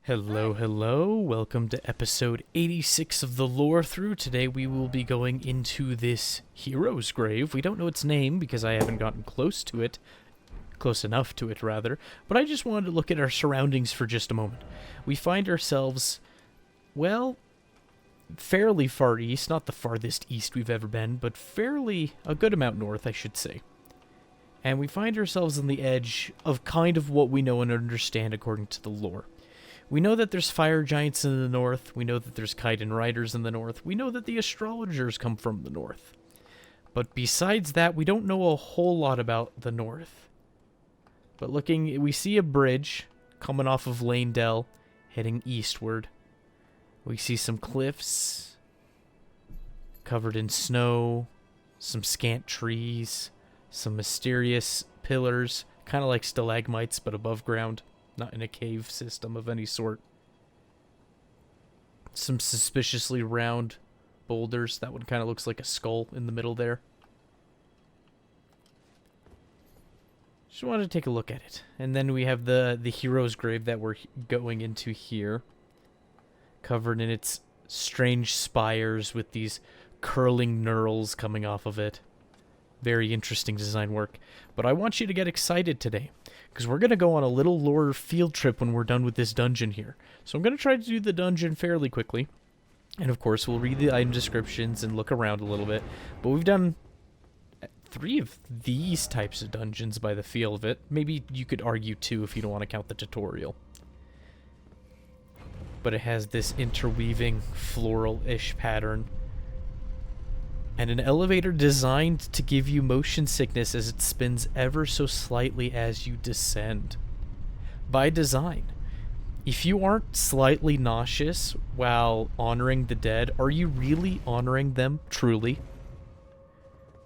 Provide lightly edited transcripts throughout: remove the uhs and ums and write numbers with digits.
Hello, welcome to episode 86 of the Lorethrough. Today we will be going into this hero's grave. We don't know its name because I haven't gotten close enough to it rather, but I just wanted to look at our surroundings for just a moment. We find ourselves, well, fairly far east, not the farthest east we've ever been, but a good amount north, I should say. And we find ourselves on the edge of kind of what we know and understand according to the lore. We know that there's fire giants in the north. We know that there's Khaiden riders in the north. We know that the astrologers come from the north. But besides that, we don't know a whole lot about the north. But we see a bridge coming off of Lanedell, heading eastward. We see some cliffs covered in snow, some scant trees, some mysterious pillars, kind of like stalagmites but above ground. Not in a cave system of any sort. Some suspiciously round boulders. That one kind of looks like a skull in the middle there. Just wanted to take a look at it. And then we have the hero's grave that we're going into here. Covered in its strange spires with these curling knurls coming off of it. Very interesting design work. But I want you to get excited today, because we're going to go on a little lore field trip when we're done with this dungeon here. So I'm going to try to do the dungeon fairly quickly. And of course, we'll read the item descriptions and look around a little bit. But we've done 3 of these types of dungeons by the feel of it. Maybe you could argue 2 if you don't want to count the tutorial. But it has this interweaving floral-ish pattern. And an elevator designed to give you motion sickness as it spins ever so slightly as you descend. By design. If you aren't slightly nauseous while honoring the dead, are you really honoring them truly?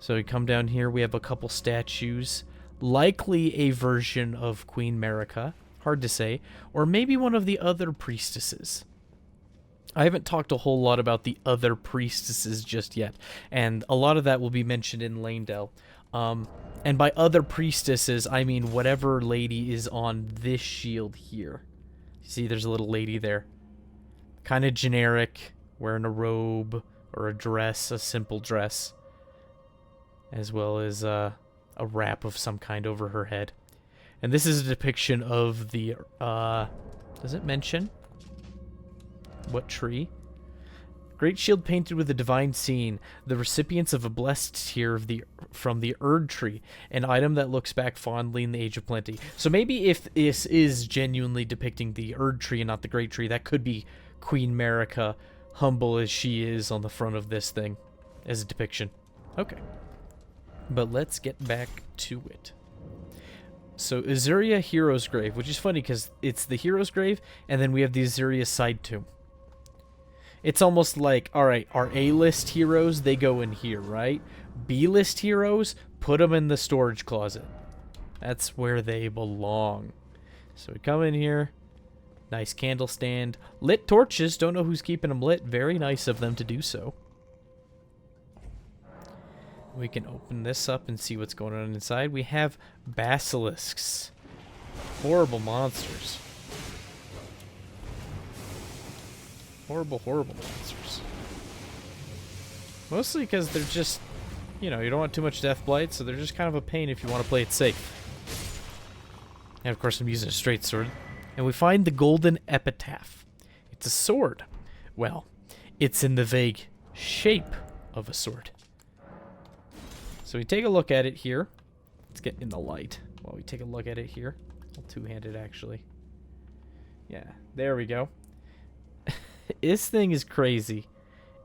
So we come down here, we have a couple statues. Likely a version of Queen Marika, hard to say, or maybe one of the other priestesses. I haven't talked a whole lot about the other priestesses just yet, and a lot of that will be mentioned in Lanedell. And by other priestesses, I mean whatever lady is on this shield here. See, there's a little lady there. Kind of generic, wearing a robe or a dress, a simple dress, as well as a wrap of some kind over her head. And this is a depiction of the, does it mention what tree? Great shield painted with a divine scene, the recipients of a blessed tear from the Erd tree, an item that looks back fondly in the Age of Plenty. So maybe if this is genuinely depicting the Erd tree and not the Great Tree, that could be Queen Marika, humble as she is on the front of this thing, as a depiction. Okay. But let's get back to it. So Azuria Hero's Grave, which is funny because it's the Hero's Grave, and then we have the Azuria Side Tomb. It's almost like, alright, our A-list heroes, they go in here, right? B-list heroes, put them in the storage closet. That's where they belong. So we come in here, nice candle stand, lit torches, don't know who's keeping them lit, very nice of them to do so. We can open this up and see what's going on inside. We have basilisks. Horrible monsters. Horrible monsters. Mostly because they're just, you don't want too much death blight, so they're just kind of a pain if you want to play it safe. And of course I'm using a straight sword. And we find the golden epitaph. It's a sword. Well, it's in the vague shape of a sword. So we take a look at it here. Let's get in the light while we take a look at it here. All two-handed, actually. Yeah, there we go. This thing is crazy.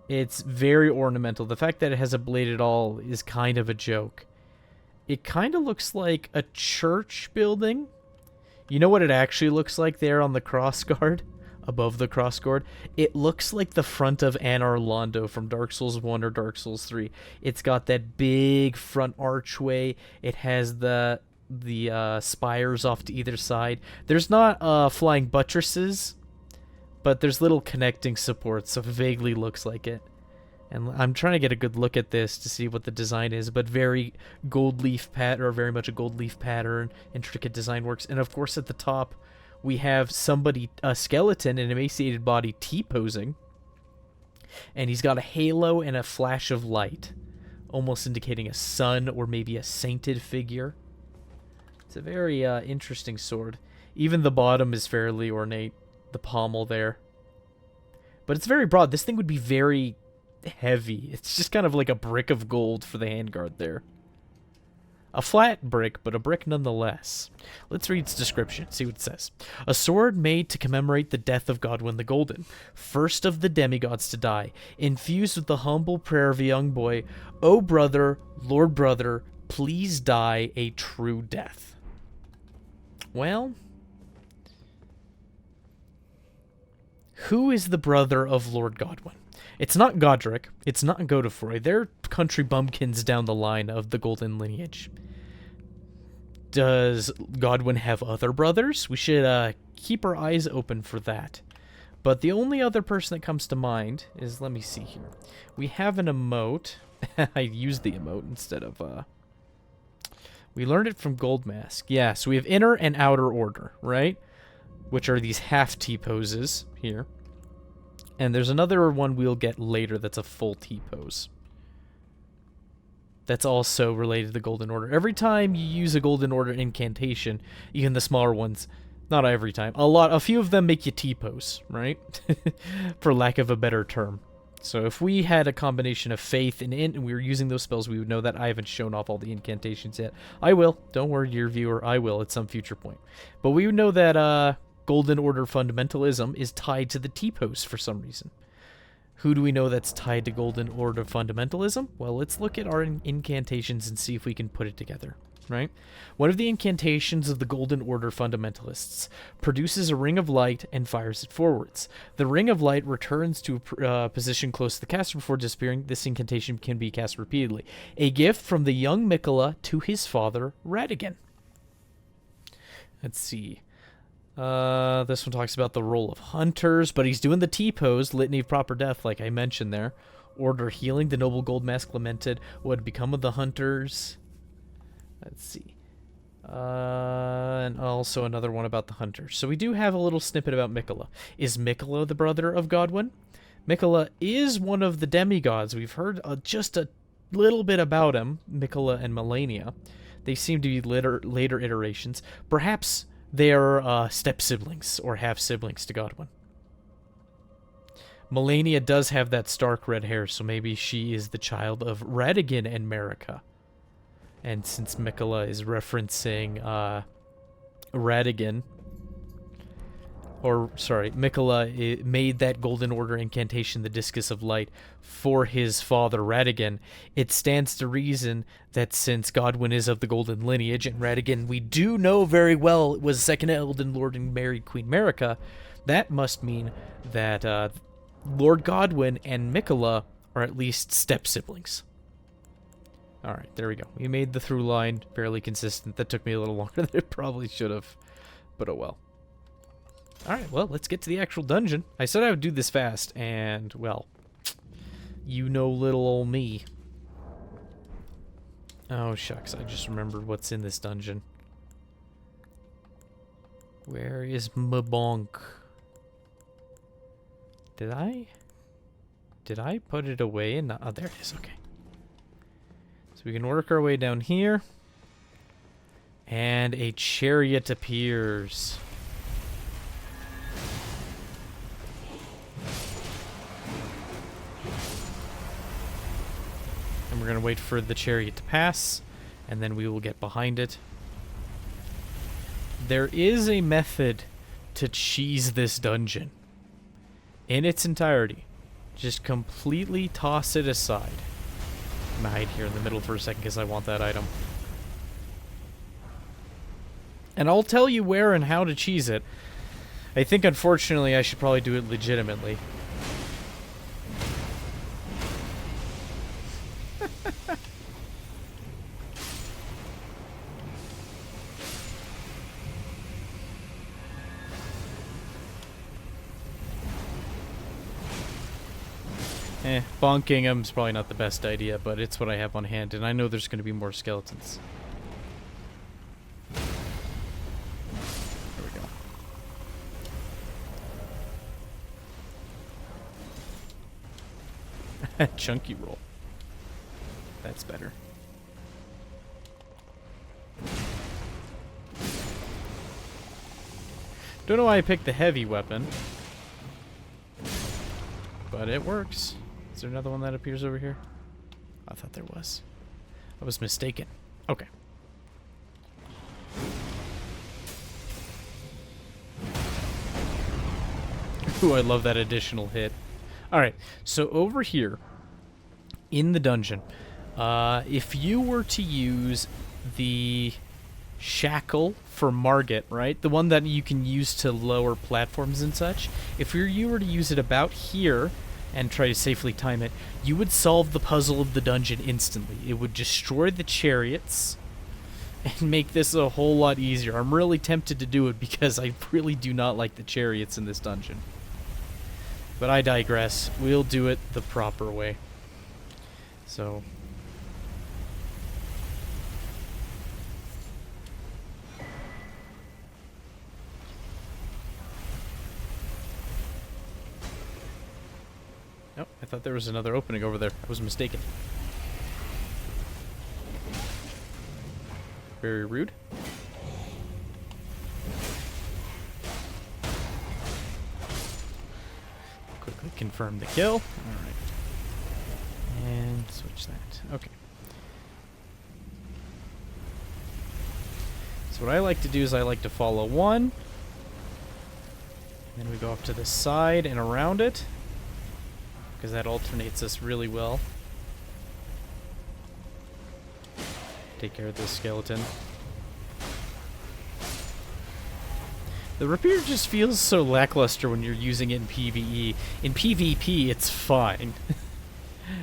It's very ornamental. The fact that it has a blade at all is kind of a joke. It kind of looks like a church building. You know what it actually looks like there on the crossguard? Above the crossguard? It looks like the front of Anar Londo from Dark Souls 1 or Dark Souls 3. It's got that big front archway. It has the spires off to either side. There's not flying buttresses, but there's little connecting supports, so it vaguely looks like it. And I'm trying to get a good look at this to see what the design is, but very gold leaf pattern, or very much a gold leaf pattern, intricate design works. And of course at the top, We have somebody, a skeleton, an emaciated body T-posing. And he's got a halo and a flash of light, almost indicating a sun or maybe a sainted figure. It's a very interesting sword. Even the bottom is fairly ornate, the pommel there. But it's very broad. This thing would be very heavy. It's just kind of like a brick of gold for the handguard there. A flat brick, but a brick nonetheless. Let's read its description, see what it says. A sword made to commemorate the death of Godwyn the Golden, first of the demigods to die, infused with the humble prayer of a young boy, "O brother, Lord brother, please die a true death." Well, who is the brother of Lord Godwyn? It's not Godric, it's not Godefroy. They're country bumpkins down the line of the Golden lineage. Does Godwyn have other brothers? We should keep our eyes open for that. But the only other person that comes to mind is, let me see here. We have an emote. I used the emote instead of... We learned it from Goldmask. Yeah, so we have inner and outer order, right? Which are these half T-poses here. And there's another one we'll get later that's a full T-pose. That's also related to the Golden Order. Every time you use a Golden Order incantation, even the smaller ones, not every time, a few of them make you T-pose, right? For lack of a better term. So if we had a combination of faith and int and we were using those spells, we would know that. I haven't shown off all the incantations yet. I will. Don't worry, dear viewer. I will at some future point. But we would know that Golden Order fundamentalism is tied to the T-pose for some reason. Who do we know that's tied to Golden Order fundamentalism? Well, let's look at our incantations and see if we can put it together, right? One of the incantations of the Golden Order fundamentalists produces a ring of light and fires it forwards. The ring of light returns to a position close to the caster before disappearing. This incantation can be cast repeatedly. A gift from the young Mikola to his father, Radigan. Let's see. This one talks about the role of hunters, but he's doing the T-pose, Litany of Proper Death, like I mentioned there. Order healing, the noble Goldmask lamented what had become of the hunters. Let's see. And also another one about the hunters. So we do have a little snippet about Mikola. Is Mikola the brother of Godwyn? Mikola is one of the demigods. We've heard just a little bit about him, Mikola and Melania. They seem to be later iterations. Perhaps they are step-siblings or half-siblings to Godwyn. Melania does have that stark red hair, so maybe she is the child of Radigan and Marika. And since Mikola is referencing Radigan, Mikola made that Golden Order incantation, the Discus of Light, for his father Radigan. It stands to reason that since Godwyn is of the Golden lineage, and Radigan, we do know very well, was second Elden Lord and married Queen Marika, that must mean that Lord Godwyn and Mikola are at least step-siblings. Alright, there we go. We made the through line fairly consistent. That took me a little longer than it probably should have, but oh well. Alright, well, let's get to the actual dungeon. I said I would do this fast, and, well, you know little old me. Oh, shucks, I just remembered what's in this dungeon. Where is my bonk? Did I put it away? Oh, there it is, okay. So we can work our way down here. And a chariot appears. And we're going to wait for the chariot to pass, and then we will get behind it. There is a method to cheese this dungeon in its entirety. Just completely toss it aside. I'm going to hide here in the middle for a second because I want that item. And I'll tell you where and how to cheese it. I think, unfortunately, I should probably do it legitimately. Bonking them is probably not the best idea, but it's what I have on hand, and I know there's going to be more skeletons. There we go. Chunky roll. That's better. Don't know why I picked the heavy weapon, but it works. Is there another one that appears over here? I thought there was. I was mistaken. Okay. Ooh, I love that additional hit. Alright, so over here in the dungeon, if you were to use the shackle for Margit, right? The one that you can use to lower platforms and such. If you were to use it about here and try to safely time it, you would solve the puzzle of the dungeon instantly. It would destroy the chariots and make this a whole lot easier. I'm really tempted to do it because I really do not like the chariots in this dungeon. But I digress. We'll do it the proper way. So... Nope, I thought there was another opening over there. I was mistaken. Very rude. Quickly confirm the kill. Alright. And switch that. Okay. So what I like to do is I like to follow one. Then we go off to the side and around it, because that alternates us really well. Take care of this skeleton. The rapier just feels so lackluster when you're using it in PvE. In PvP, it's fine.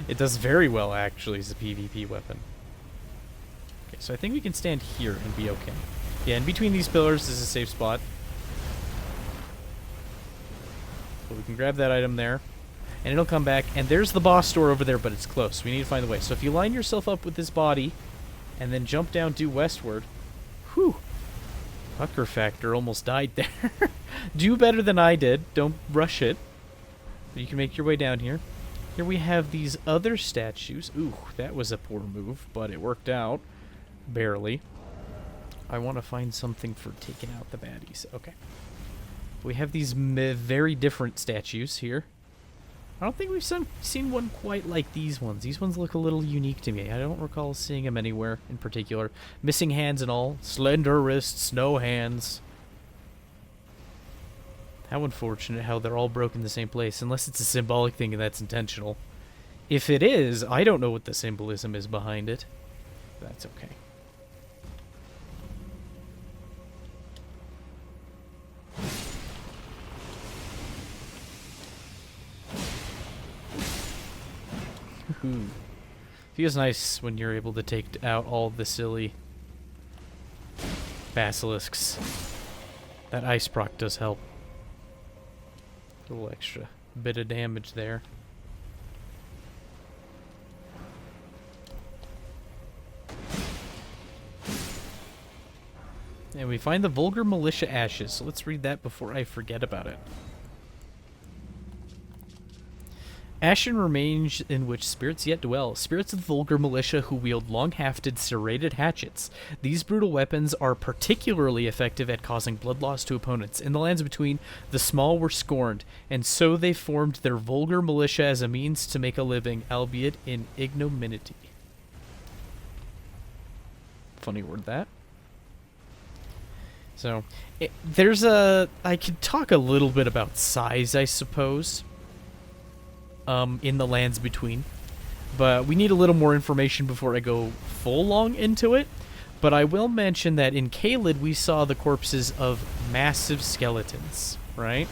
It does very well, actually, as a PvP weapon. Okay, so I think we can stand here and be okay. Yeah, in between these pillars is a safe spot. So we can grab that item there. And it'll come back, and there's the boss door over there, but it's close. We need to find the way. So if you line yourself up with this body, and then jump down due westward, whew, pucker factor almost died there. Do better than I did. Don't rush it. You can make your way down here. Here we have these other statues. Ooh, that was a poor move, but it worked out. Barely. I want to find something for taking out the baddies. Okay. We have these very different statues here. I don't think we've seen one quite like these ones. These ones look a little unique to me. I don't recall seeing them anywhere in particular. Missing hands and all. Slender wrists, no hands. How unfortunate how they're all broken in the same place, unless it's a symbolic thing and that's intentional. If it is, I don't know what the symbolism is behind it. That's okay. Ooh. Feels nice when you're able to take out all the silly basilisks. That ice proc does help. A little extra bit of damage there. And we find the Vulgar Militia Ashes. So let's read that before I forget about it. Ashen remains in which spirits yet dwell, spirits of the vulgar militia who wield long-hafted, serrated hatchets. These brutal weapons are particularly effective at causing blood loss to opponents. In the lands between, the small were scorned, and so they formed their vulgar militia as a means to make a living, albeit in ignominy. Funny word, that. So, I could talk a little bit about size, I suppose. In the lands between, but we need a little more information before I go full long into it. But I will mention that in Caelid we saw the corpses of massive skeletons, right?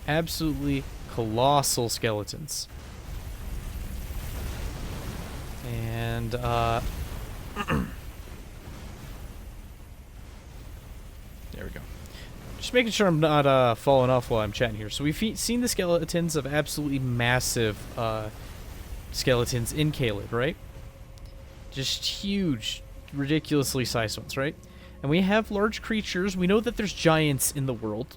Absolutely colossal skeletons. And there we go. Just making sure I'm not falling off while I'm chatting here. So we've seen the skeletons of absolutely massive skeletons in Caelid, right? Just huge, ridiculously sized ones, right? And we have large creatures. We know that there's giants in the world.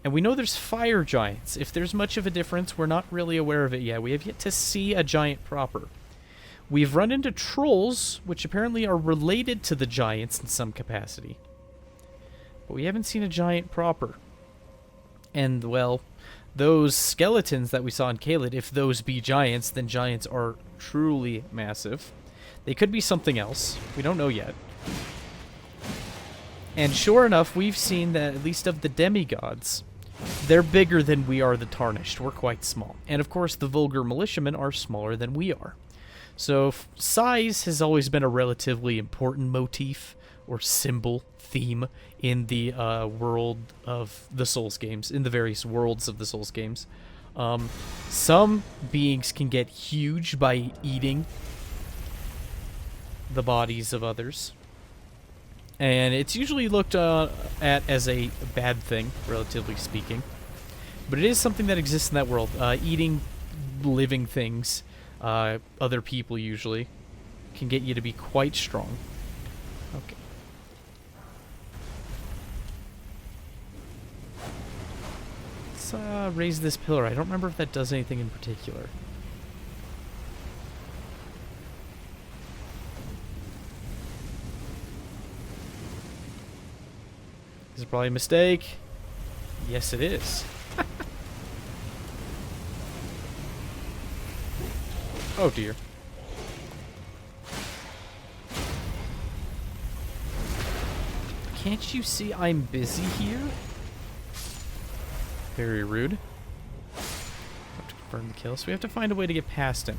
And we know there's fire giants. If there's much of a difference, we're not really aware of it yet. We have yet to see a giant proper. We've run into trolls, which apparently are related to the giants in some capacity. But we haven't seen a giant proper. And, well, those skeletons that we saw in Caelid, if those be giants, then giants are truly massive. They could be something else. We don't know yet. And sure enough, we've seen that, at least of the demigods, they're bigger than we are the Tarnished. We're quite small. And, of course, the vulgar militiamen are smaller than we are. So size has always been a relatively important motif or symbol, theme in the world of the Souls games, in the various worlds of the Souls games. Some beings can get huge by eating the bodies of others. And it's usually looked at as a bad thing, relatively speaking. But it is something that exists in that world. Eating living things, other people usually, can get you to be quite strong. Okay. Let's raise this pillar. I don't remember if that does anything in particular. This is probably a mistake. Yes, it is. Oh dear. Can't you see I'm busy here? Very rude. Have to confirm the kill, so we have to find a way to get past him.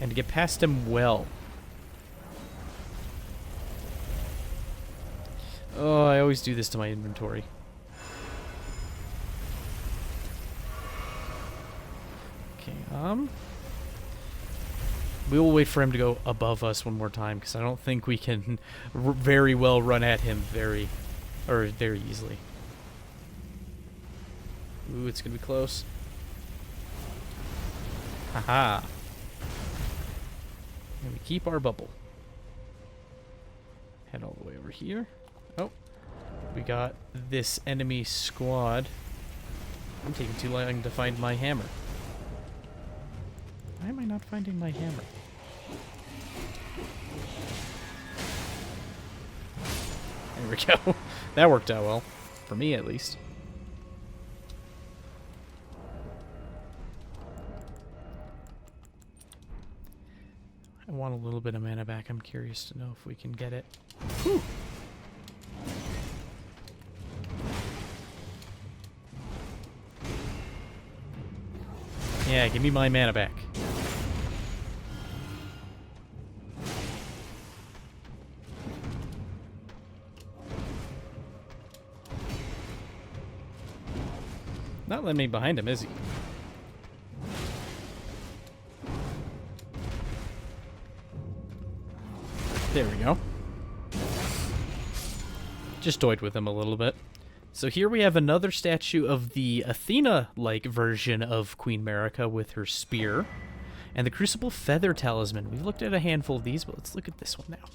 And to get past him well. Oh, I always do this to my inventory. Okay, we will wait for him to go above us one more time, because I don't think we can very well run at him very easily. Ooh, it's gonna be close. Haha. And we keep our bubble. Head all the way over here. Oh, we got this enemy squad. I'm taking too long to find my hammer. Why am I not finding my hammer? There we go. That worked out well. For me, at least. I want a little bit of mana back. I'm curious to know if we can get it. Whew. Yeah, give me my mana back. Not letting me behind him, is he? There we go. Just toyed with him a little bit. So here we have another statue of the Athena-like version of Queen Marika with her spear. And the Crucible Feather Talisman. We've looked at a handful of these, but let's look at this one now.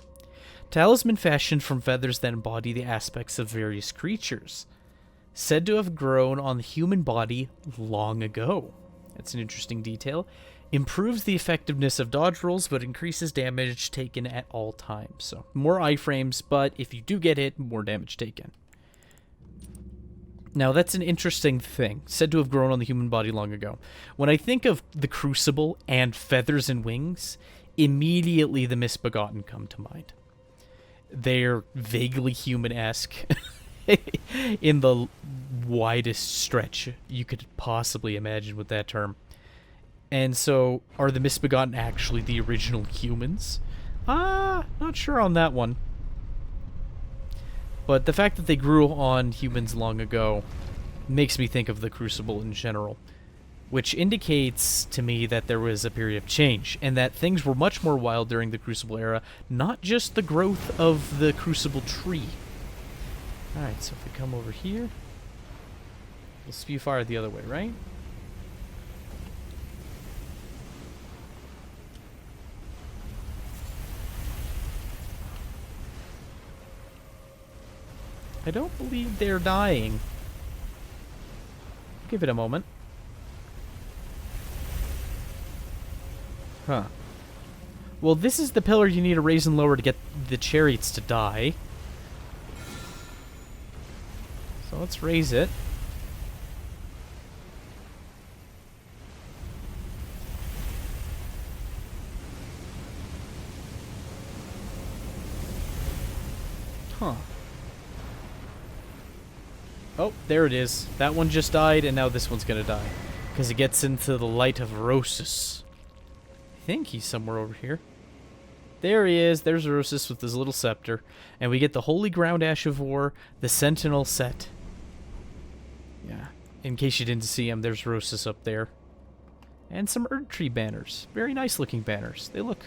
Talisman fashioned from feathers that embody the aspects of various creatures. Said to have grown on the human body long ago. That's an interesting detail. Improves the effectiveness of dodge rolls, but increases damage taken at all times. So, more iframes, but if you do get hit, more damage taken. Now, that's an interesting thing. Said to have grown on the human body long ago. When I think of the Crucible and feathers and wings, immediately the Misbegotten come to mind. They're vaguely human-esque. In the widest stretch you could possibly imagine with that term. And so, are the Misbegotten actually the original humans? Not sure on that one. But the fact that they grew on humans long ago makes me think of the Crucible in general, which indicates to me that there was a period of change, and that things were much more wild during the Crucible era, not just the growth of the Crucible tree. Alright, so if we come over here, we'll spew fire the other way, right? I don't believe they're dying. Give it a moment. Huh. Well, this is the pillar you need to raise and lower to get the chariots to die. So let's raise it. Huh. Oh, there it is. That one just died, and now this one's gonna die. Because it gets into the light of Rosus. I think he's somewhere over here. There he is. There's Rosus with his little scepter. And we get the Holy Ground Ash of War, the Sentinel set. Yeah. In case you didn't see him, there's Rosus up there. And some Erdtree banners. Very nice looking banners. They look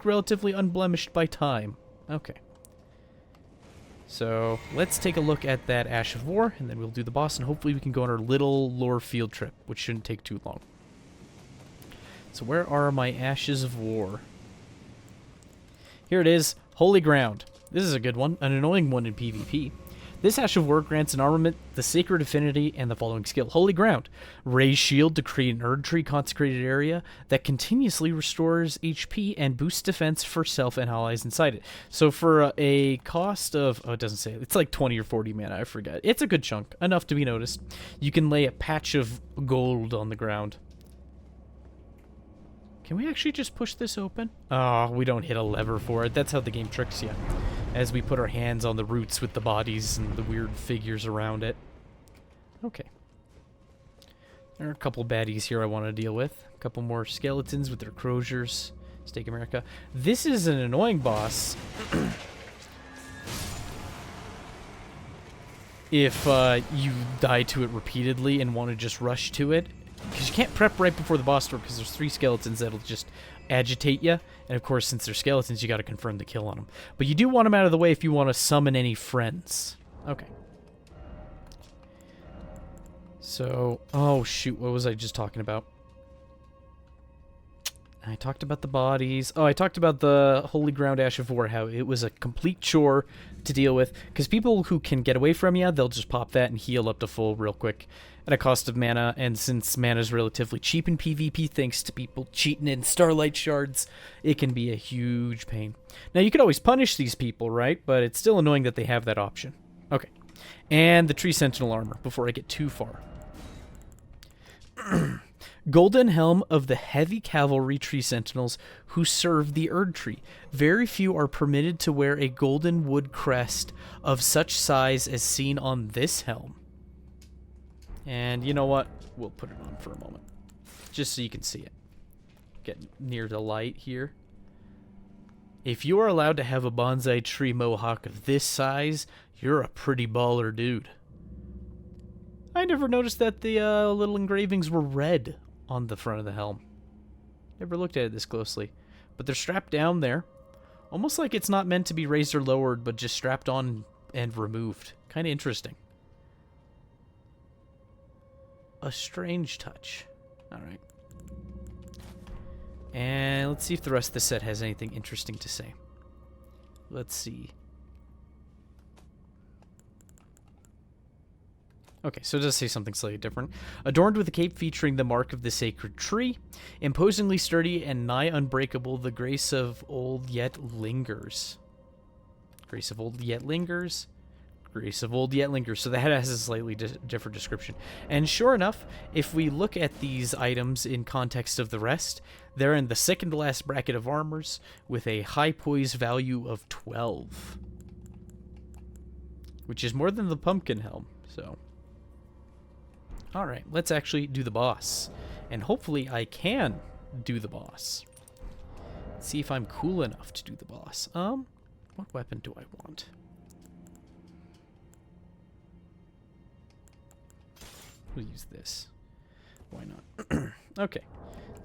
relatively unblemished by time. Okay. So, let's take a look at that Ash of War, and then we'll do the boss, and hopefully we can go on our little lore field trip, which shouldn't take too long. So where are my Ashes of War? Here it is, Holy Ground. This is a good one, an annoying one in PvP. This Ash of War grants an armament, the Sacred Affinity, and the following skill. Holy Ground. Raise shield to create an Erdtree consecrated area that continuously restores HP and boosts defense for self and allies inside it. So for a cost of, oh, it doesn't say, it's like 20 or 40 mana, I forget. It's a good chunk, enough to be noticed. You can lay a patch of gold on the ground. Can we actually just push this open? Oh, we don't hit a lever for it. That's how the game tricks you. As we put our hands on the roots with the bodies and the weird figures around it. Okay. There are a couple baddies here I want to deal with. A couple more skeletons with their croziers. Steak America. This is an annoying boss. If you die to it repeatedly and want to just rush to it. Because you can't prep right before the boss door because there's 3 skeletons that'll just agitate you. And of course, since they're skeletons, you got to confirm the kill on them. But you do want them out of the way if you want to summon any friends. Okay. So, oh shoot, what was I just talking about? I talked about the bodies. Oh, I talked about the Holy Ground Ash of War, how it was a complete chore to deal with. Because people who can get away from you, they'll just pop that and heal up to full real quick at a cost of mana. And since mana is relatively cheap in PvP, thanks to people cheating in Starlight Shards, it can be a huge pain. Now, you could always punish these people, right? But it's still annoying that they have that option. Okay. And the Tree Sentinel armor, before I get too far. Golden Helm of the Heavy Cavalry Tree Sentinels who serve the Erdtree. Very few are permitted to wear a golden wood crest of such size as seen on this helm. And you know what? We'll put it on for a moment. Just so you can see it. Get near the light here. If you are allowed to have a bonsai tree mohawk of this size, you're a pretty baller dude. I never noticed that the little engravings were red on the front of the helm. Never looked at it this closely. But they're strapped down there. Almost like it's not meant to be raised or lowered, but just strapped on and removed. Kind of interesting. A strange touch. Alright. And let's see if the rest of the set has anything interesting to say. Let's see. Okay, so it does say something slightly different. Adorned with a cape featuring the mark of the sacred tree, imposingly sturdy and nigh unbreakable, the grace of old yet lingers. Grace of old yet lingers. Grace of old yet lingers. So that has a slightly different description. And sure enough, if we look at these items in context of the rest, they're in the second to last bracket of armors with a high poise value of 12. Which is more than the pumpkin helm, so... Alright, let's actually do the boss. And hopefully I can do the boss. Let's see if I'm cool enough to do the boss. What weapon do I want? We'll use this. Why not? Okay,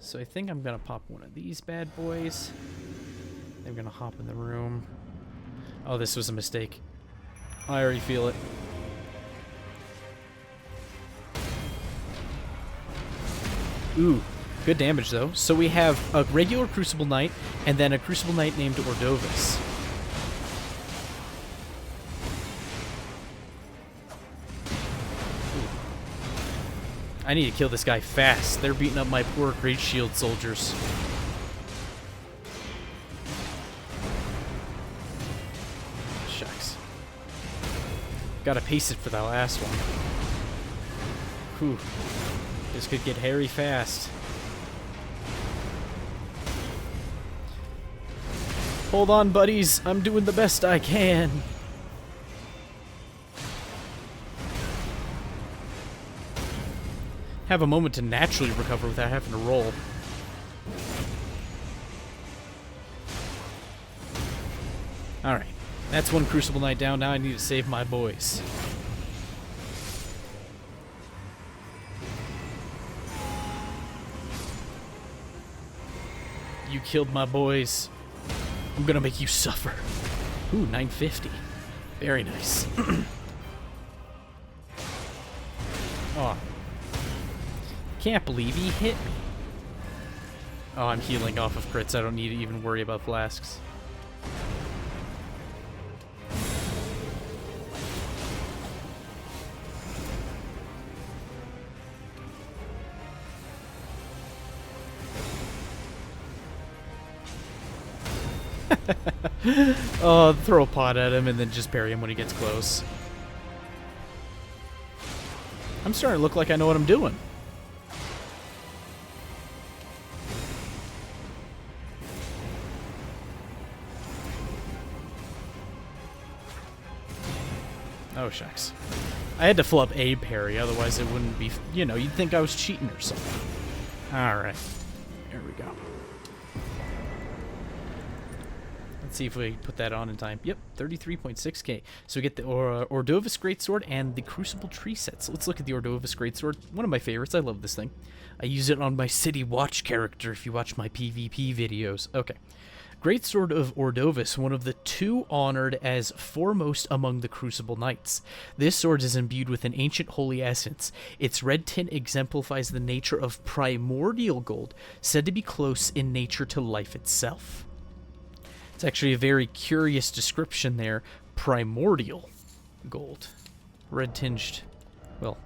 so I think I'm going to pop one of these bad boys. I'm going to hop in the room. Oh, this was a mistake. I already feel it. Ooh, good damage though. So we have a regular Crucible Knight, and then a Crucible Knight named Ordovis. Ooh. I need to kill this guy fast. They're beating up my poor Great Shield soldiers. Shucks. Gotta pace it for that last one. Whew. This could get hairy fast. Hold on, buddies. I'm doing the best I can. Have a moment to naturally recover without having to roll. Alright. That's one Crucible Knight down. Now I need to save my boys. You killed my boys. I'm gonna make you suffer. Ooh, 950. Very nice. Oh. Can't believe he hit me. Oh, I'm healing off of crits. I don't need to even worry about flasks. Oh, throw a pot at him and then just bury him when he gets close. I'm starting to look like I know what I'm doing. Oh, shucks. I had to fill up a parry, otherwise it wouldn't be, you know, you'd think I was cheating or something. Alright. There we go. Let's see if we put that on in time. Yep, 33.6k. So we get the Ordovis Greatsword and the Crucible tree sets. Let's look at the Ordovis Greatsword. One of my favorites. I love this thing. I use it on my City Watch character if you watch my PvP videos. Okay. Greatsword of Ordovis, one of the two honored as foremost among the Crucible Knights. This sword is imbued with an ancient holy essence. Its red tint exemplifies the nature of primordial gold, said to be close in nature to life itself. It's actually a very curious description there. Primordial gold. Red tinged. Well,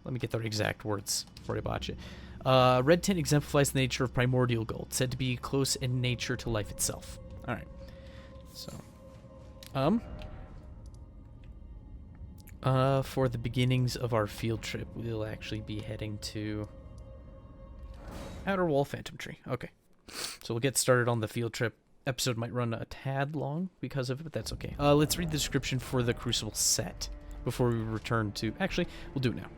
let me get the exact words before I botch it. Red tint exemplifies the nature of primordial gold, said to be close in nature to life itself. Alright. So. For the beginnings of our field trip, we'll actually be heading to Outer Wall Phantom Tree. Okay. So we'll get started on the field trip. Episode might run a tad long because of it, but that's okay. Let's read the description for the Crucible set before we return to... Actually, we'll do it now.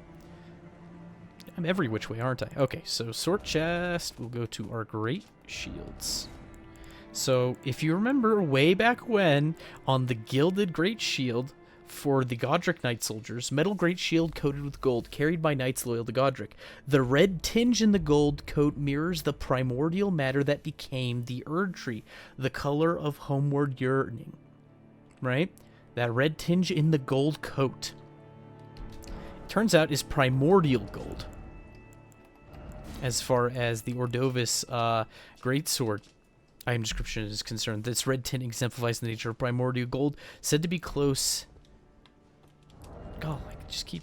I'm every which way, aren't I? Okay, so Sword Chest. We'll go to our Great Shields. So, if you remember way back when, on the Gilded Great Shield for the Godric Knight soldiers, metal Great Shield coated with gold, carried by knights loyal to Godric. The red tinge in the gold coat mirrors the primordial matter that became the Erd Tree, the color of homeward yearning. Right? That red tinge in the gold coat, turns out, is primordial gold. As far as the Ordovis Greatsword item description is concerned, this red tint exemplifies the nature of primordial gold, said to be close... God, I just keep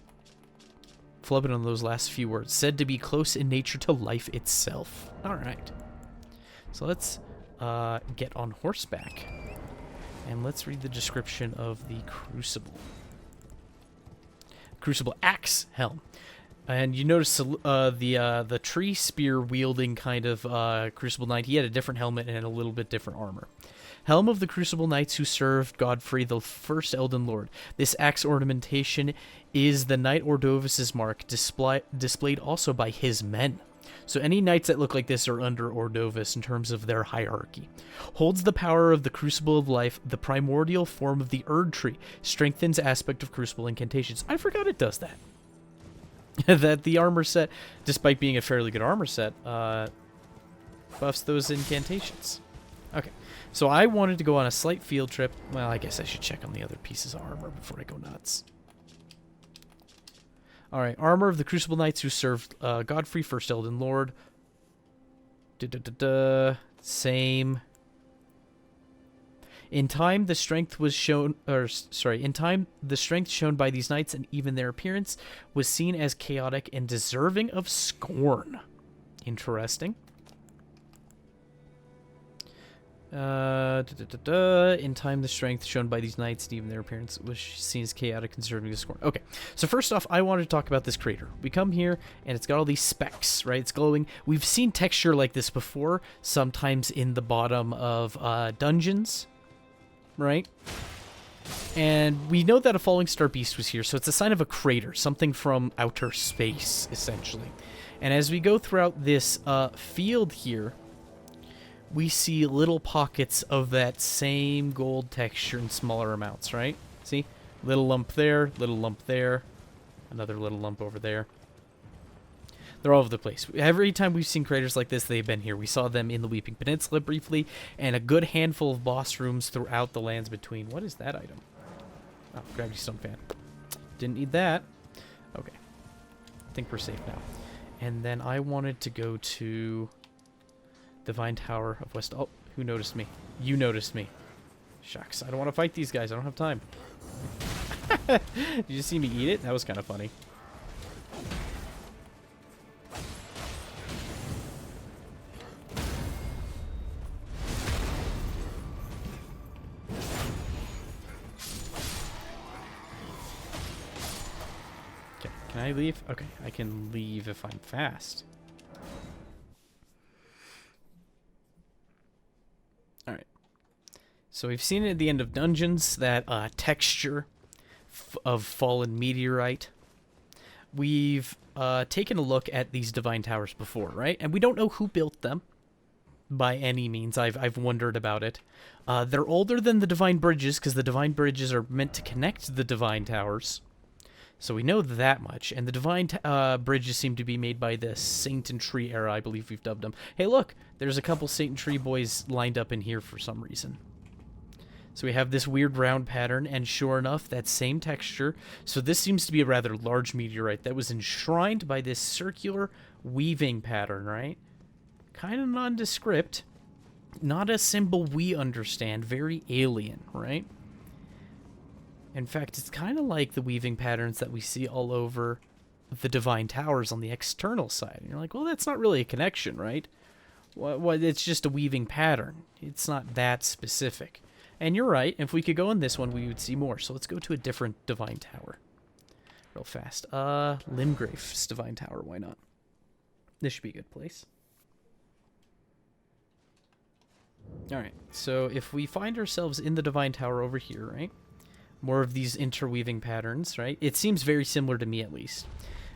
flubbing on those last few words. Said to be close in nature to life itself. Alright. So let's get on horseback. And let's read the description of the Crucible. Crucible Axe Helm. And you notice the tree spear wielding kind of Crucible Knight, he had a different helmet and a little bit different armor. Helm of the Crucible Knights who served Godfrey, the first Elden Lord. This axe ornamentation is the Knight Ordovis's mark, displayed also by his men. So any knights that look like this are under Ordovis in terms of their hierarchy. Holds the power of the Crucible of Life, the primordial form of the Erd Tree. Strengthens aspect of Crucible incantations. I forgot it does that. That the armor set, despite being a fairly good armor set, buffs those incantations. Okay, so I wanted to go on a slight field trip. Well, I guess I should check on the other pieces of armor before I go nuts. Alright, armor of the Crucible Knights who served Godfrey, first Elden Lord. Same. In time, the strength was shown, in time, the strength shown by these knights and even their appearance was seen as chaotic and deserving of scorn. Interesting. In time, the strength shown by these knights and even their appearance was seen as chaotic and deserving of scorn. Okay, so first off, I wanted to talk about this crater. We come here, and it's got all these specks, right? It's glowing. We've seen texture like this before, sometimes in the bottom of dungeons, right? And we know that a falling star beast was here, so it's a sign of a crater, something from outer space, essentially. And as we go throughout this field here, we see little pockets of that same gold texture in smaller amounts, right? See? Little lump there, another little lump over there. They're all over the place. Every time we've seen craters like this, they've been here. We saw them in the Weeping Peninsula briefly, and a good handful of boss rooms throughout the lands between. What is that item? Oh, gravity stone fan. Didn't need that. Okay. I think we're safe now. And then I wanted to go to Divine Tower of West... Oh, who noticed me? You noticed me. Shucks, I don't want to fight these guys. I don't have time. Did you see me eat it? That was kind of funny. Okay, can I leave? Okay, I can leave if I'm fast. Alright. So we've seen it at the end of dungeons, that texture of fallen meteorite. We've taken a look at these divine towers before, right? And we don't know who built them by any means. I've wondered about it. They're older than the divine bridges, because the divine bridges are meant to connect the divine towers. So we know that much. And the divine bridges seem to be made by the Saint and Tree era, I believe we've dubbed them. Hey, look! There's a couple Saint and Tree boys lined up in here for some reason. So we have this weird round pattern, and sure enough, that same texture. So this seems to be a rather large meteorite that was enshrined by this circular weaving pattern, right? Kind of nondescript. Not a symbol we understand. Very alien, right? In fact, it's kind of like the weaving patterns that we see all over the Divine Towers on the external side. And you're like, well, that's not really a connection, right? Well, it's just a weaving pattern. It's not that specific. And you're right. If we could go in this one, we would see more. So let's go to a different Divine Tower. Real fast. Limgrave's Divine Tower. Why not? This should be a good place. Alright. So if we find ourselves in the Divine Tower over here, right? More of these interweaving patterns, right? It seems very similar to me, at least.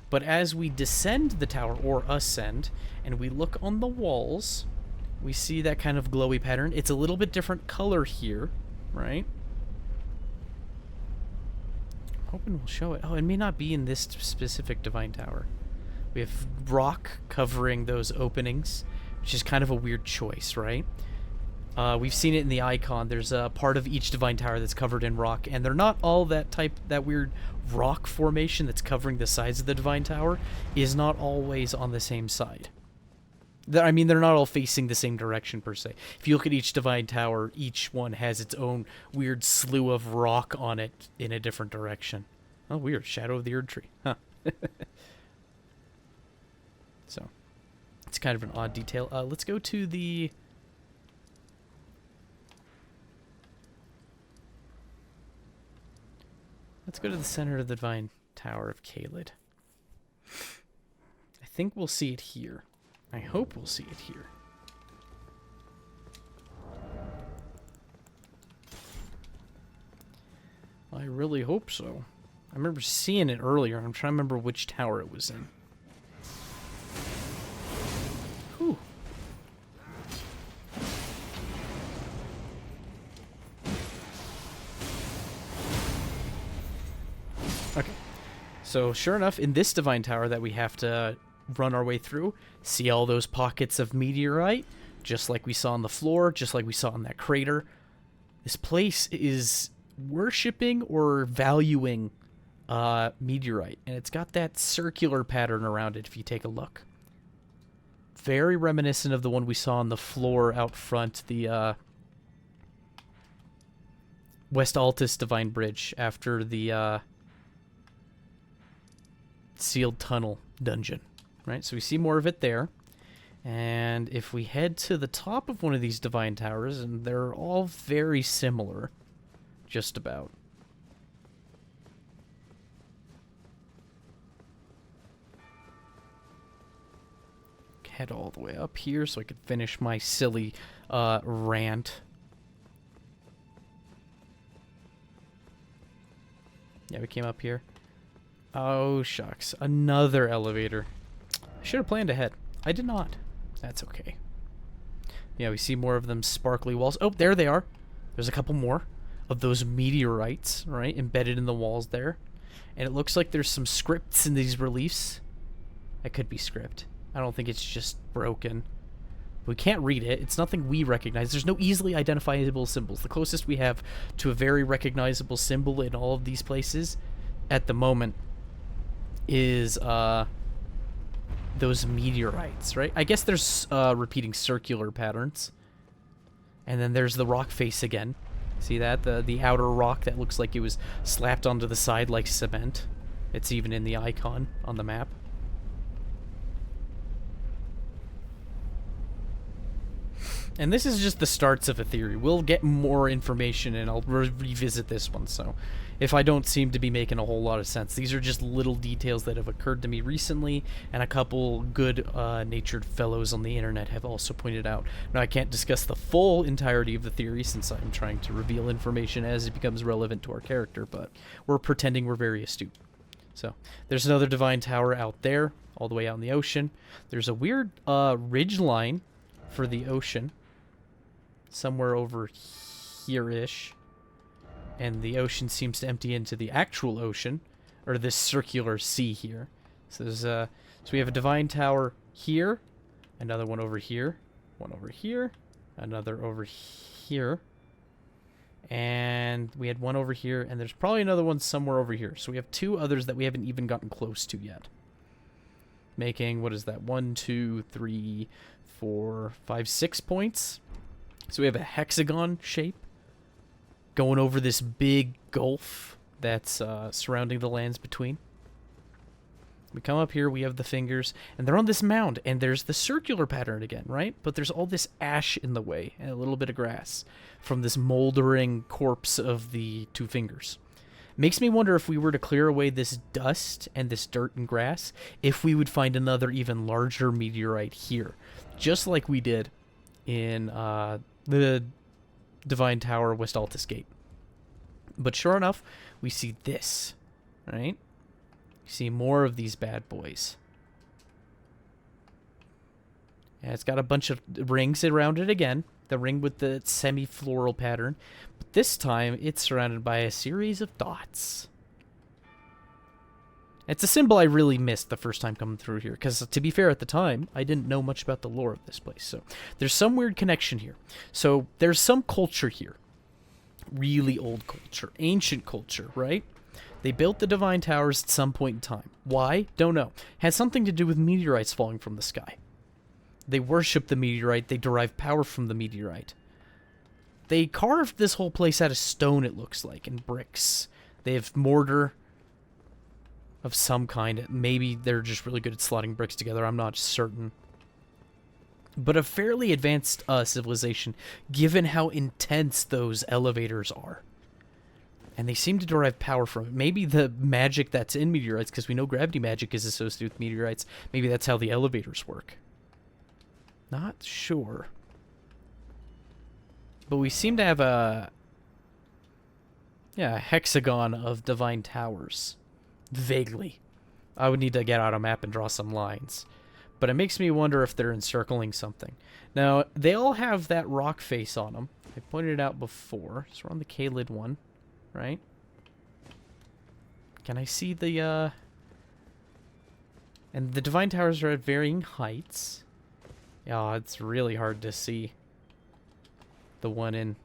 But as we descend the tower, or ascend, and we look on the walls, we see that kind of glowy pattern. It's a little bit different color here, right? I'm hoping we'll show it. Oh, it may not be in this specific Divine Tower. We have rock covering those openings, which is kind of a weird choice, right? We've seen it in the icon. There's a part of each Divine Tower that's covered in rock, and they're not all that weird rock formation that's covering the sides of the Divine Tower is not always on the same side. I mean, they're not all facing the same direction, per se. If you look at each Divine Tower, each one has its own weird slew of rock on it in a different direction. Oh, weird. Shadow of the Erd Tree. Huh. So, it's kind of an odd detail. Let's go to the... Let's go to the center of the Divine Tower of Caelid. I think we'll see it here. I hope we'll see it here. I really hope so. I remember seeing it earlier. I'm trying to remember which tower it was in. Whew. Okay. So, sure enough, in this Divine Tower that we have to run our way through, see all those pockets of meteorite, just like we saw on the floor, just like we saw in that crater. This place is worshipping or valuing meteorite, and it's got that circular pattern around it if you take a look. Very reminiscent of the one we saw on the floor out front, the West Altus Divine Bridge after the sealed tunnel dungeon, right? So we see more of it there. And if we head to the top of one of these divine towers, and they're all very similar, just about. Head all the way up here so I could finish my silly rant. Yeah, we came up here. Oh, shucks. Another elevator. I should have planned ahead. I did not. That's okay. Yeah, we see more of them sparkly walls. Oh, there they are. There's a couple more of those meteorites, right, embedded in the walls there. And it looks like there's some scripts in these reliefs. That could be script. I don't think it's just broken. We can't read it. It's nothing we recognize. There's no easily identifiable symbols. The closest we have to a very recognizable symbol in all of these places at the moment is those meteorites, right? I guess there's repeating circular patterns. And then there's the rock face again. See that? The outer rock that looks like it was slapped onto the side like cement. It's even in the icon on the map. And this is just the starts of a theory. We'll get more information, and I'll revisit this one. So if I don't seem to be making a whole lot of sense, these are just little details that have occurred to me recently, and a couple good-natured fellows on the internet have also pointed out. Now, I can't discuss the full entirety of the theory since I'm trying to reveal information as it becomes relevant to our character, but we're pretending we're very astute. So there's another divine tower out there, all the way out in the ocean. There's a weird ridge line for the ocean. Somewhere over here-ish. And the ocean seems to empty into the actual ocean, or this circular sea here. So there's so we have a divine tower here, another one over here, another over here, and we had one over here, and there's probably another one somewhere over here. So we have two others that we haven't even gotten close to yet. Making, what is that? 1, 2, 3, 4, 5, 6 points. So we have a hexagon shape going over this big gulf that's surrounding the lands between. We come up here, we have the fingers, and they're on this mound, and there's the circular pattern again, right? But there's all this ash in the way, and a little bit of grass from this moldering corpse of the two fingers. Makes me wonder if we were to clear away this dust and this dirt and grass, if we would find another even larger meteorite here. Just like we did in the Divine Tower West Altus Gate. But sure enough, we see this, right? You see more of these bad boys. And it's got a bunch of rings around it again. The ring with the semi-floral pattern. But this time, it's surrounded by a series of dots. It's a symbol I really missed the first time coming through here, because to be fair, at the time, I didn't know much about the lore of this place. So there's some weird connection here. So there's some culture here. Really old culture. Ancient culture, right? They built the divine towers at some point in time. Why? Don't know. Has something to do with meteorites falling from the sky. They worship the meteorite. They derive power from the meteorite. They carved this whole place out of stone, it looks like, and bricks. They have mortar of some kind. Maybe they're just really good at slotting bricks together. I'm not certain. But a fairly advanced civilization, given how intense those elevators are. And they seem to derive power from it. Maybe the magic that's in meteorites, because we know gravity magic is associated with meteorites, maybe that's how the elevators work. Not sure. But we seem to have a hexagon of divine towers. Vaguely. I would need to get out a map and draw some lines. But it makes me wonder if they're encircling something. Now, they all have that rock face on them. I pointed it out before. So we're on the K-lid one, right? Can I see the, And the divine towers are at varying heights. Yeah, it's really hard to see the one in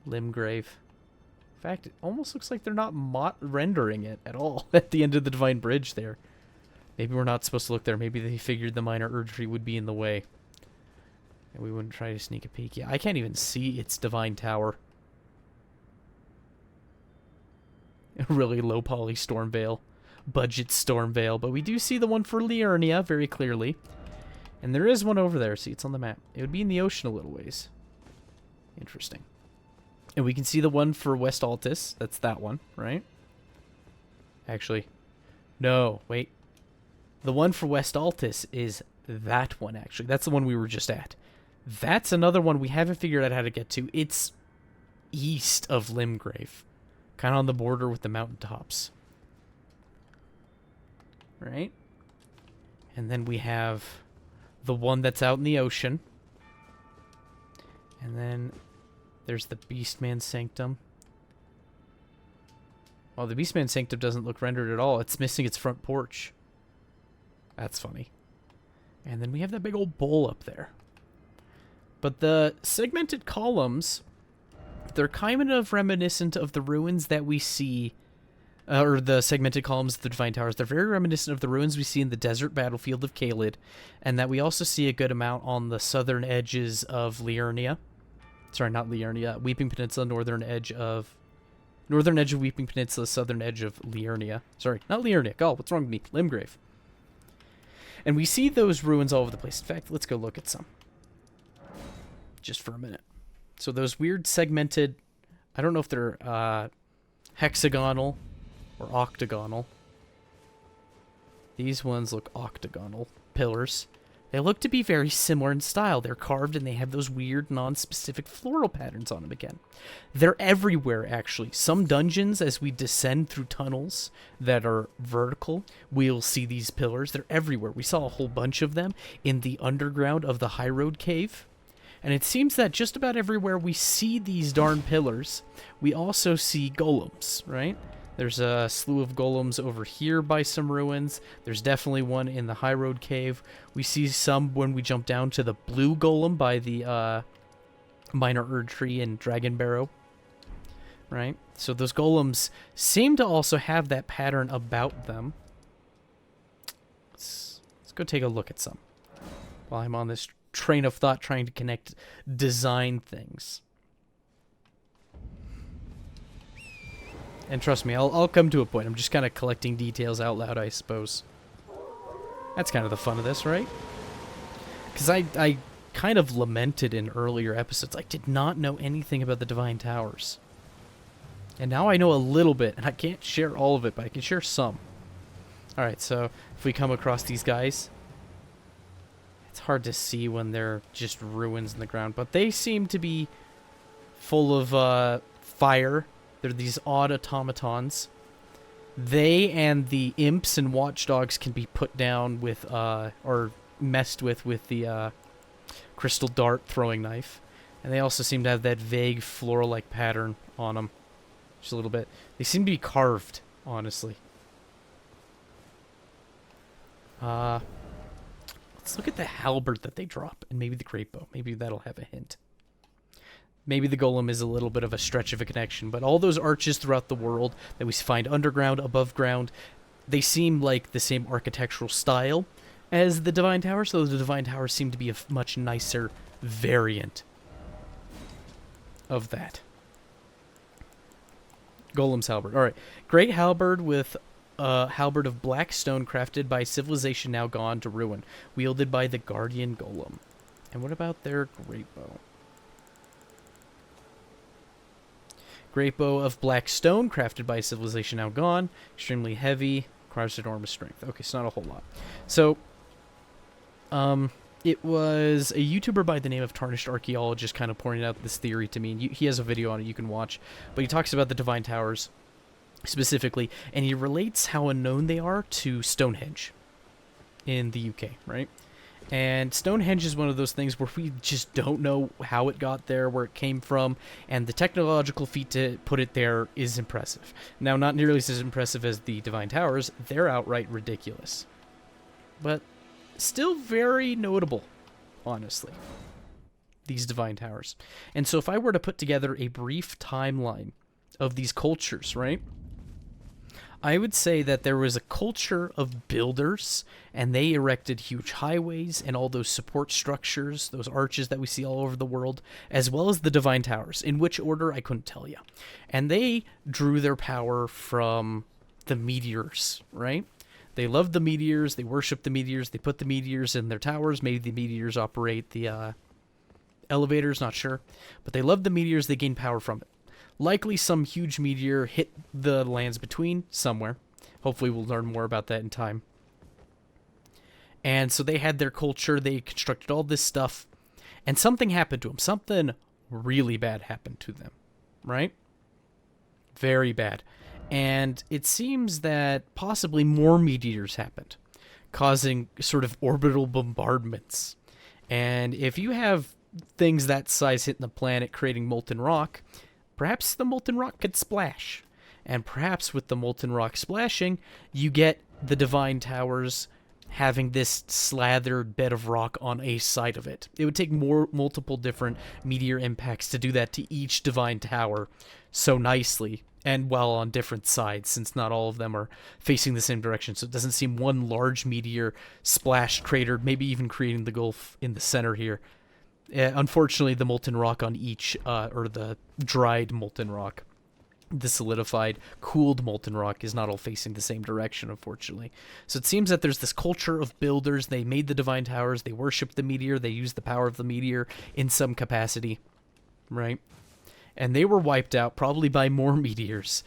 Limgrave. In fact, it almost looks like they're not rendering it at all at the end of the Divine Bridge there. Maybe we're not supposed to look there. Maybe they figured the minor Erdtree would be in the way. And we wouldn't try to sneak a peek. Yeah, I can't even see its Divine Tower. A really low poly Stormveil. Budget Stormveil. But we do see the one for Liurnia very clearly. And there is one over there. See, it's on the map. It would be in the ocean a little ways. Interesting. And we can see the one for West Altus. That's that one, right? Actually, no, wait. The one for West Altus is that one, actually. That's the one we were just at. That's another one we haven't figured out how to get to. It's east of Limgrave. Kind of on the border with the mountaintops. Right? And then we have the one that's out in the ocean. And then there's the Beastman Sanctum. Well, the Beastman Sanctum doesn't look rendered at all. It's missing its front porch. That's funny. And then we have that big old bowl up there. But the segmented columns, they're kind of reminiscent of the ruins that we see, or the segmented columns of the Divine Towers. They're very reminiscent of the ruins we see in the desert battlefield of Caelid, and that we also see a good amount on the southern edges of Liurnia. Sorry, not Liurnia. Weeping Peninsula, northern edge of Weeping Peninsula, southern edge of Liurnia. Sorry, not Liurnia. God, what's wrong with me? Limgrave. And we see those ruins all over the place. In fact, let's go look at some. Just for a minute. So those weird segmented, I don't know if they're hexagonal or octagonal. These ones look octagonal pillars. They look to be very similar in style. They're carved and they have those weird non-specific floral patterns on them again. They're everywhere, actually. Some dungeons, as we descend through tunnels that are vertical, we'll see these pillars. They're everywhere. We saw a whole bunch of them in the underground of the High Road Cave. And it seems that just about everywhere we see these darn pillars, we also see golems, right? There's a slew of golems over here by some ruins. There's definitely one in the High Road Cave. We see some when we jump down to the blue golem by the Minor Erdtree and Dragon Barrow, right? So those golems seem to also have that pattern about them. Let's go take a look at some while I'm on this train of thought trying to connect design things. And trust me, I'll come to a point. I'm just kind of collecting details out loud, I suppose. That's kind of the fun of this, right? Because I kind of lamented in earlier episodes. I did not know anything about the Divine Towers. And now I know a little bit, and I can't share all of it, but I can share some. Alright, so if we come across these guys, it's hard to see when they're just ruins in the ground, but they seem to be full of fire. They're these odd automatons. They and the imps and watchdogs can be put down with, or messed with the crystal dart throwing knife. And they also seem to have that vague floral-like pattern on them. Just a little bit. They seem to be carved, honestly. Let's look at the halberd that they drop, and maybe the great bow. Maybe that'll have a hint. Maybe the golem is a little bit of a stretch of a connection, but all those arches throughout the world that we find underground, above ground, they seem like the same architectural style as the Divine Towers, though the Divine Towers seem to be a much nicer variant of that. Golem's halberd. Alright. Great halberd with halberd of black stone crafted by civilization now gone to ruin, wielded by the guardian golem. And what about their great bow? Great bow of black stone, crafted by a civilization now gone. Extremely heavy, requires enormous strength. Okay, so not a whole lot. So, it was a YouTuber by the name of Tarnished Archaeologist kind of pointed out this theory to me, and he has a video on it you can watch. But he talks about the Divine Towers specifically, and he relates how unknown they are to Stonehenge in the UK, right? And Stonehenge is one of those things where we just don't know how it got there, where it came from, and the technological feat to put it there is impressive. Now, not nearly as impressive as the Divine Towers. They're outright ridiculous. But still very notable, honestly, these Divine Towers. And so if I were to put together a brief timeline of these cultures, right, I would say that there was a culture of builders, and they erected huge highways and all those support structures, those arches that we see all over the world, as well as the divine towers. In which order, I couldn't tell you. And they drew their power from the meteors, right? They loved the meteors, they worshiped the meteors, they put the meteors in their towers, maybe the meteors operate the elevators, not sure. But they loved the meteors, they gained power from it. Likely some huge meteor hit the lands between somewhere. Hopefully we'll learn more about that in time. And so they had their culture, they constructed all this stuff, and something happened to them. Something really bad happened to them, right? Very bad. And it seems that possibly more meteors happened, causing sort of orbital bombardments. And if you have things that size hitting the planet creating molten rock, perhaps the molten rock could splash. And perhaps with the molten rock splashing, you get the divine towers having this slathered bed of rock on a side of it. It would take multiple different meteor impacts to do that to each divine tower so nicely, and while on different sides, since not all of them are facing the same direction. So it doesn't seem one large meteor splashed, cratered, maybe even creating the gulf in the center here. Unfortunately, the molten rock on each, or the dried molten rock, the solidified, cooled molten rock is not all facing the same direction, unfortunately. So it seems that there's this culture of builders. They made the divine towers. They worshipped the meteor. They used the power of the meteor in some capacity, right? And they were wiped out, probably by more meteors,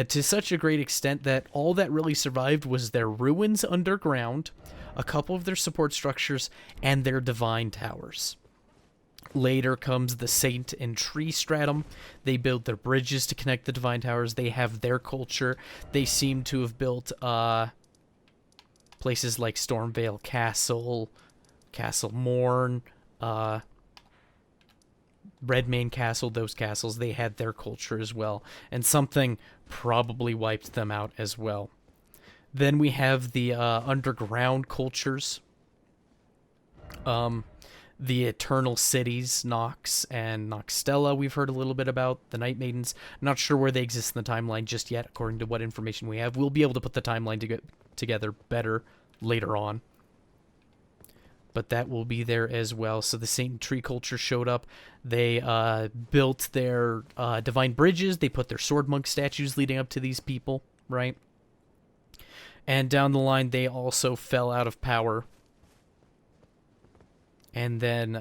to such a great extent that all that really survived was their ruins underground, a couple of their support structures, and their divine towers. Later comes the Saint and Tree stratum. They build their bridges to connect the divine towers. They have their culture. They seem to have built places like Stormvale Castle, Castle Morn, Redmane Castle, those castles. They had their culture as well. And something probably wiped them out as well. Then we have the underground cultures. The Eternal Cities, Nox and Noxtella, we've heard a little bit about. The Night Maidens, not sure where they exist in the timeline just yet, according to what information we have. We'll be able to put the timeline together better later on. But that will be there as well. So the Saint Tree culture showed up. They built their divine bridges. They put their sword monk statues leading up to these people, right? And down the line, they also fell out of power. And then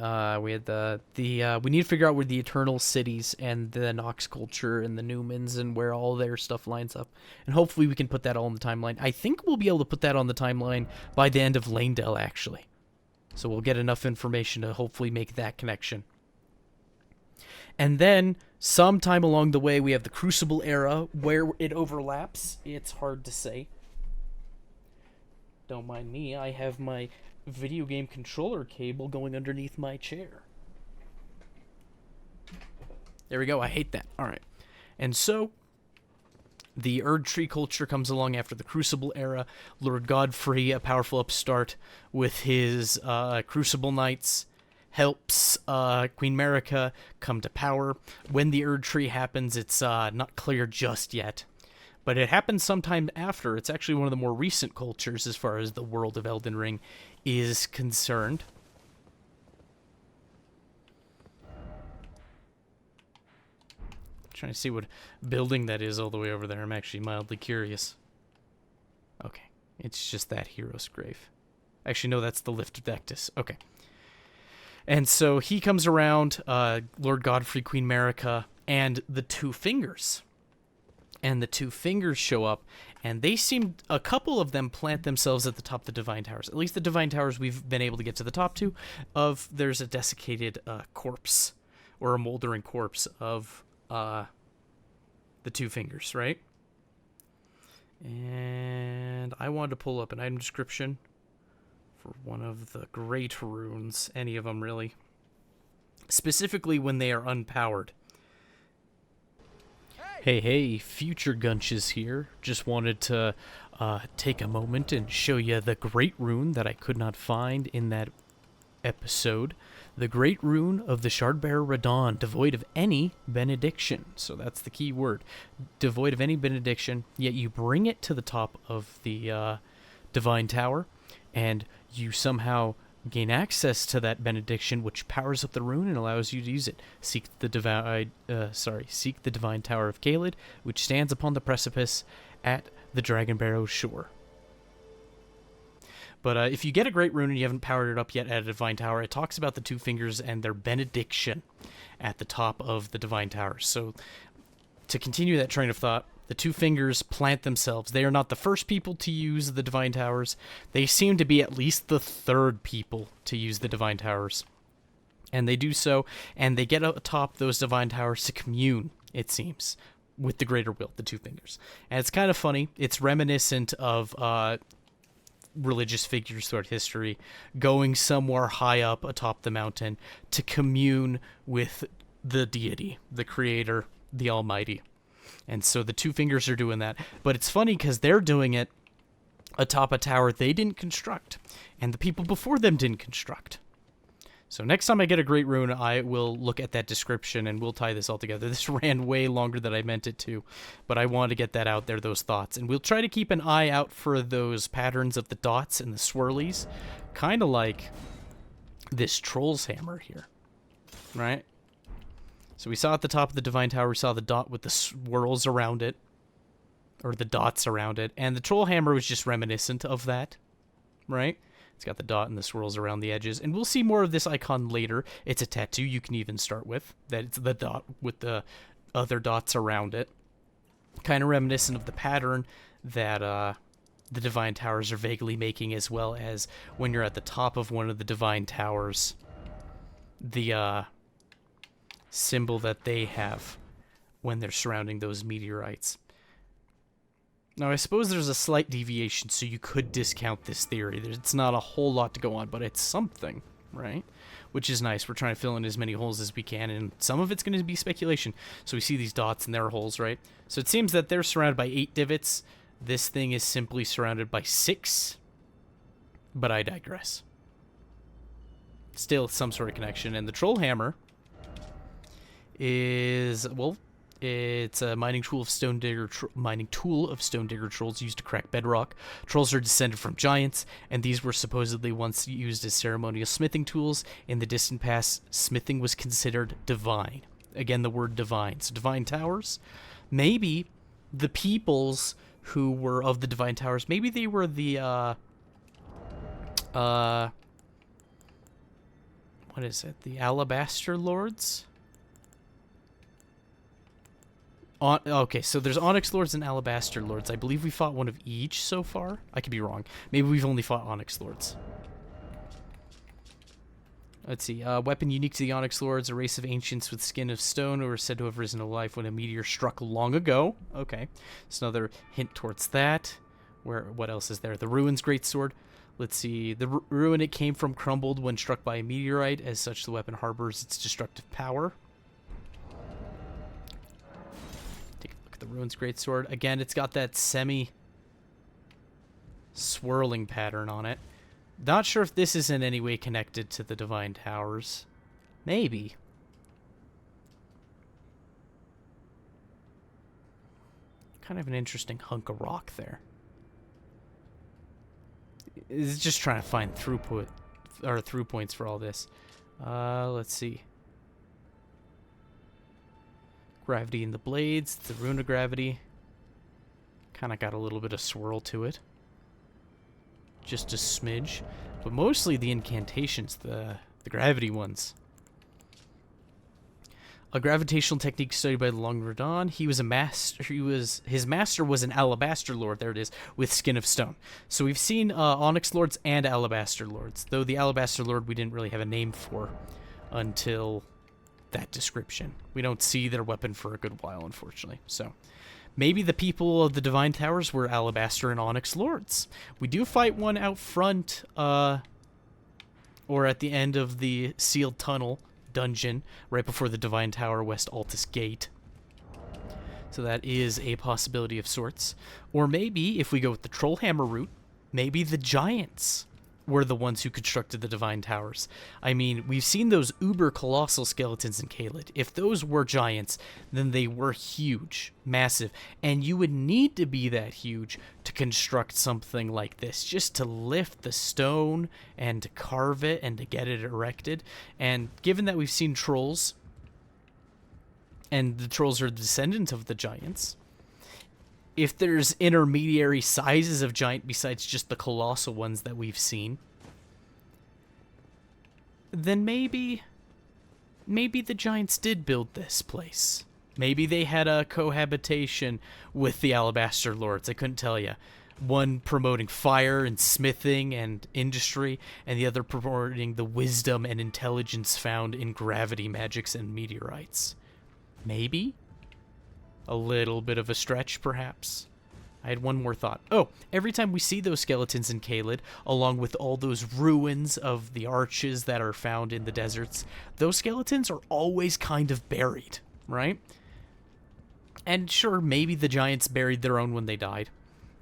we had we need to figure out where the Eternal Cities and the Nox culture and the Newmans and where all their stuff lines up. And hopefully we can put that all in the timeline. I think we'll be able to put that on the timeline by the end of Lanedale, actually. So we'll get enough information to hopefully make that connection. And then, sometime along the way, we have the Crucible era, where it overlaps. It's hard to say. Don't mind me, I have my video game controller cable going underneath my chair. There we go, I hate that. Alright. And so, the Erd Tree culture comes along after the Crucible era. Lord Godfrey, a powerful upstart with his Crucible Knights, helps Queen Marika come to power. When the Erd Tree happens, it's not clear just yet. But it happens sometime after. It's actually one of the more recent cultures as far as the world of Elden Ring is concerned. Trying to see what building that is all the way over there. I'm actually mildly curious. Okay, it's just that hero's grave. Actually, no, that's the Lift of Vectis. Okay. And so he comes around, Lord Godfrey, Queen Marika, and the Two Fingers. And the Two Fingers show up, and they seem, a couple of them plant themselves at the top of the Divine Towers. At least the Divine Towers we've been able to get to the top to, there's a desiccated corpse, or a moldering corpse of the Two Fingers, right? And I wanted to pull up an item description for one of the great runes, any of them really. Specifically when they are unpowered. Hey, Future Gunches here. Just wanted to take a moment and show you the great rune that I could not find in that episode, the Great Rune of the Shardbearer Radon, devoid of any benediction. So that's the key word. Devoid of any benediction, yet you bring it to the top of the Divine Tower, and you somehow gain access to that benediction, which powers up the rune and allows you to use it. Seek the Divine Tower of Caelid, which stands upon the precipice at the Dragon Barrow's shore. But if you get a Great Rune and you haven't powered it up yet at a Divine Tower, it talks about the two fingers and their benediction at the top of the Divine Tower. So to continue that train of thought, the two fingers plant themselves. They are not the first people to use the Divine Towers. They seem to be at least the third people to use the Divine Towers. And they do so, and they get atop those Divine Towers to commune, it seems, with the Greater Will, the two fingers. And it's kind of funny. It's reminiscent of religious figures throughout history going somewhere high up atop the mountain to commune with the deity, the creator, the almighty. And so the two fingers are doing that. But it's funny because they're doing it atop a tower they didn't construct, and the people before them didn't construct. So next time I get a Great Rune, I will look at that description and we'll tie this all together. This ran way longer than I meant it to, but I wanted to get that out there, those thoughts. And we'll try to keep an eye out for those patterns of the dots and the swirlies, kind of like this Troll's Hammer here, right? So we saw at the top of the Divine Tower, we saw the dot with the swirls around it, or the dots around it, and the Troll Hammer was just reminiscent of that, right? It's got the dot and the swirls around the edges, and we'll see more of this icon later. It's a tattoo you can even start with. That it's the dot with the other dots around it. Kind of reminiscent of the pattern that the Divine Towers are vaguely making, as well as when you're at the top of one of the Divine Towers, the symbol that they have when they're surrounding those meteorites. Now, I suppose there's a slight deviation, so you could discount this theory. It's not a whole lot to go on, but it's something, right? Which is nice. We're trying to fill in as many holes as we can, and some of it's going to be speculation. So we see these dots and their holes, right? So it seems that they're surrounded by 8 divots. This thing is simply surrounded by 6, but I digress. Still some sort of connection, and the Troll Hammer is, well, it's a mining tool of stone digger trolls used to crack bedrock. Trolls are descended from giants, and these were supposedly once used as ceremonial smithing tools. In the distant past, smithing was considered divine. Again, the word divine. So Divine Towers, maybe the peoples who were of the Divine Towers, maybe they were the what is it? The Alabaster Lords? Okay, so there's Onyx Lords and Alabaster Lords. I believe we fought one of each so far. I could be wrong. Maybe we've only fought Onyx Lords. Let's see. Weapon unique to the Onyx Lords, a race of ancients with skin of stone who are said to have risen to life when a meteor struck long ago. Okay, so another hint towards that. What else is there? The Ruin's Greatsword. Let's see. The ruin it came from crumbled when struck by a meteorite. As such, the weapon harbors its destructive power. The Ruin's Greatsword. Again, it's got that semi-swirling pattern on it. Not sure if this is in any way connected to the Divine Towers. Maybe. Kind of an interesting hunk of rock there. It's just trying to find through points for all this. Let's see. Gravity in the blades, the Rune of Gravity. Kind of got a little bit of swirl to it. Just a smidge. But mostly the incantations, the gravity ones. A gravitational technique studied by the Long Radon. He was a master. His master was an Alabaster Lord. There it is, with skin of stone. So we've seen Onyx Lords and Alabaster Lords. Though the Alabaster Lord we didn't really have a name for until that description. We don't see their weapon for a good while, unfortunately. So maybe the people of the Divine Towers were Alabaster and Onyx Lords. We do fight one out front, or at the end of the sealed tunnel dungeon, right before the Divine Tower West Altus Gate. So that is a possibility of sorts. Or maybe, if we go with the Trollhammer route, maybe the giants were the ones who constructed the Divine Towers. I mean, we've seen those uber colossal skeletons in Caelid. If those were giants, then they were huge, massive, and you would need to be that huge to construct something like this, just to lift the stone and to carve it and to get it erected. And given that we've seen trolls, and the trolls are the descendant of the giants, if there's intermediary sizes of giant besides just the colossal ones that we've seen, then maybe the giants did build this place. Maybe they had a cohabitation with the Alabaster Lords. I couldn't tell you. One promoting fire and smithing and industry, and the other promoting the wisdom and intelligence found in gravity magics and meteorites. Maybe? A little bit of a stretch, perhaps. I had one more thought. Oh, every time we see those skeletons in Caelid, along with all those ruins of the arches that are found in the deserts, those skeletons are always kind of buried, right? And sure, maybe the giants buried their own when they died.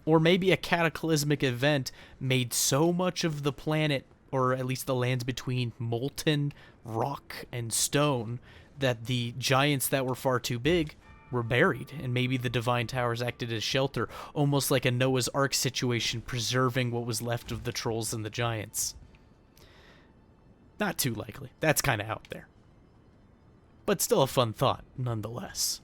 Or maybe a cataclysmic event made so much of the planet, or at least the lands between, molten rock and stone, that the giants that were far too big were buried, and maybe the Divine Towers acted as shelter, almost like a Noah's Ark situation, preserving what was left of the trolls and the giants. Not too likely. That's kind of out there. But still a fun thought, nonetheless.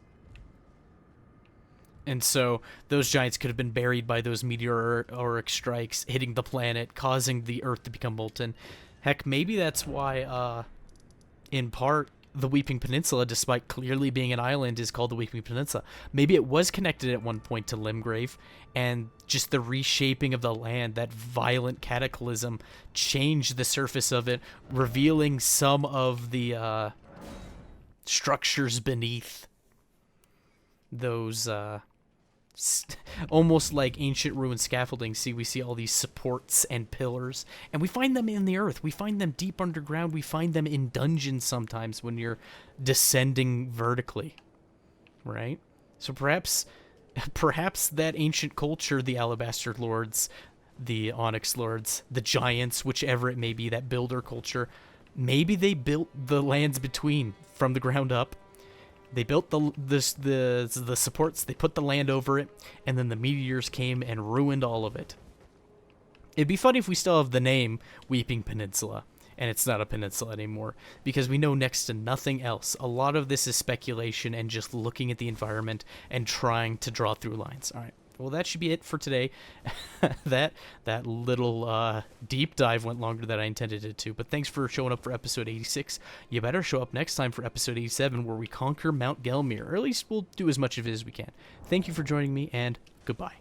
And so, those giants could have been buried by those meteoric strikes, hitting the planet, causing the Earth to become molten. Heck, maybe that's why, in part, the Weeping Peninsula, despite clearly being an island, is called the Weeping Peninsula. Maybe it was connected at one point to Limgrave, and just the reshaping of the land, that violent cataclysm, changed the surface of it, revealing some of the structures beneath those almost like ancient ruined scaffolding. We see all these supports and pillars, and we find them in the earth. We find them deep underground. We find them in dungeons sometimes when you're descending vertically, right? So perhaps that ancient culture, the Alabaster Lords, the Onyx Lords, the giants, whichever it may be, that builder culture, maybe they built the lands between from the ground up. They built the supports, they put the land over it, and then the meteors came and ruined all of it. It'd be funny if we still have the name Weeping Peninsula, and it's not a peninsula anymore, because we know next to nothing else. A lot of this is speculation and just looking at the environment and trying to draw through lines. All right. Well, that should be it for today. that little deep dive went longer than I intended it to, but thanks for showing up for episode 86. You better show up next time for episode 87, where we conquer Mount Gelmir, or at least we'll do as much of it as we can. Thank you for joining me, and goodbye.